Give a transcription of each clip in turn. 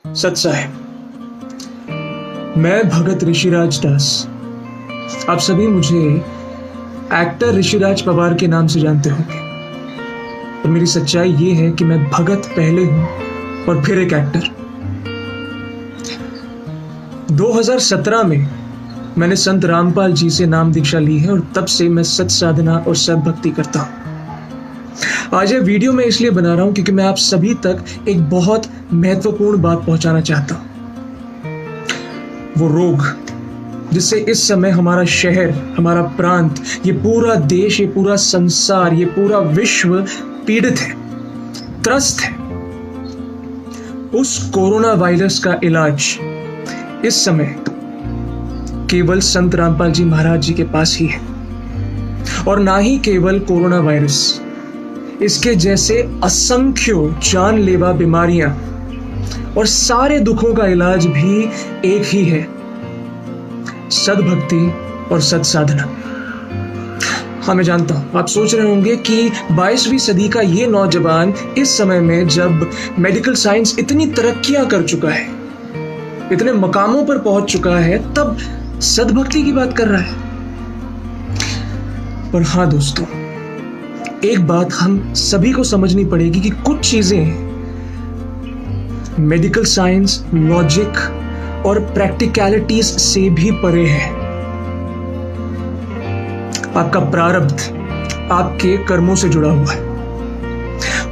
सत साहेब, मैं भगत ऋषिराज दास। आप सभी मुझे एक्टर ऋषिराज पवार के नाम से जानते होंगे, और मेरी सच्चाई ये है कि मैं भगत पहले हूं और फिर एक एक्टर। 2017 में मैंने संत रामपाल जी से नाम दीक्षा ली है और तब से मैं सत साधना और सत भक्ति करता हूं। आज ये वीडियो मैं इसलिए बना रहा हूं क्योंकि मैं आप सभी तक एक बहुत महत्वपूर्ण बात पहुंचाना चाहता हूं। वो रोग जिससे इस समय हमारा शहर, हमारा प्रांत, ये पूरा देश, ये पूरा संसार, ये पूरा विश्व पीड़ित है, त्रस्त है। उस कोरोना वायरस का इलाज इस समय केवल संत रामपाल जी महाराज जी के पास ही है। और ना ही केवल कोरोना वायरस, इसके जैसे असंख्य जानलेवा बीमारियां और सारे दुखों का इलाज भी एक ही है, सद्भक्ति और सत साधना। हाँ, मैं जानता हूं आप सोच रहे होंगे कि 22वीं सदी का ये नौजवान इस समय में जब मेडिकल साइंस इतनी तरक्कियां कर चुका है, इतने मकामों पर पहुंच चुका है, तब सद्भक्ति की बात कर रहा है। पर हाँ दोस्तों, एक बात हम सभी को समझनी पड़ेगी कि कुछ चीजें मेडिकल साइंस, लॉजिक और प्रैक्टिकलिटीज से भी परे है। आपका प्रारब्ध आपके कर्मों से जुड़ा हुआ है,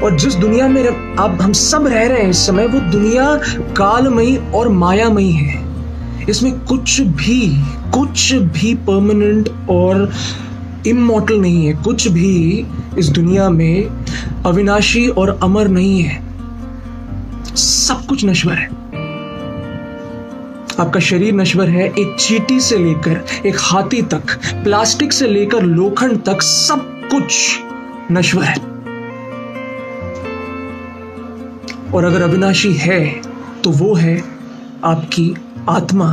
और जिस दुनिया में आप हम सब रह रहे हैं इस समय, वो दुनिया कालमयी और मायामयी है। इसमें कुछ भी परमानेंट और इमॉर्टल नहीं है। कुछ भी इस दुनिया में अविनाशी और अमर नहीं है। सब कुछ नश्वर है। आपका शरीर नश्वर है, एक चींटी से लेकर एक हाथी तक, प्लास्टिक से लेकर लोखंड तक, सब कुछ नश्वर है। और अगर अविनाशी है तो वो है आपकी आत्मा,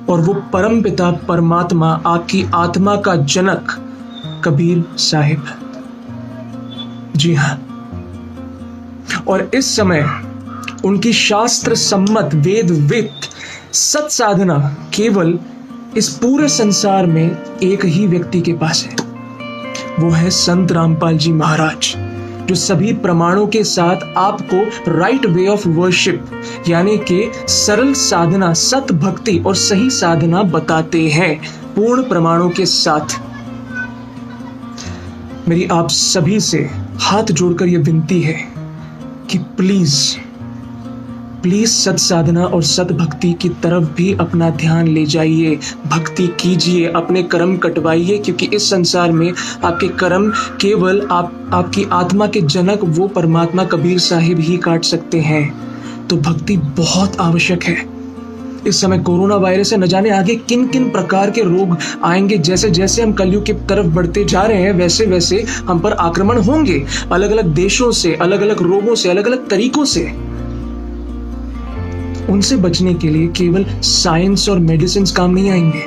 और वो परमपिता परमात्मा, आपकी आत्मा का जनक कबीर साहिब। जी हां, और इस समय उनकी शास्त्र सम्मत वेदवित सत साधना केवल इस पूरे संसार में एक ही व्यक्ति के पास है। वो है संत रामपाल जी महाराज, जो सभी प्रमाणों के साथ आपको राइट वे ऑफ वर्शिप, यानी कि सरल साधना, सत भक्ति और सही साधना बताते हैं, पूर्ण प्रमाणों के साथ। मेरी आप सभी से हाथ जोड़कर यह विनती है कि प्लीज सत साधना और सत भक्ति की तरफ भी अपना ध्यान ले जाइए, भक्ति कीजिए, अपने कर्म कटवाइए, क्योंकि इस संसार में आपके कर्म केवल आपकी आत्मा के जनक वो परमात्मा कबीर साहिब ही काट सकते हैं। तो भक्ति बहुत आवश्यक है। इस समय कोरोना वायरस से न जाने आगे किन किन प्रकार के रोग आएंगे। जैसे जैसे हम कलयुग की तरफ बढ़ते जा रहे हैं, वैसे वैसे हम पर आक्रमण होंगे, अलग अलग देशों से, अलग अलग रोगों से, अलग अलग तरीकों से। उनसे बचने के लिए केवल साइंस और मेडिसिन काम नहीं आएंगे।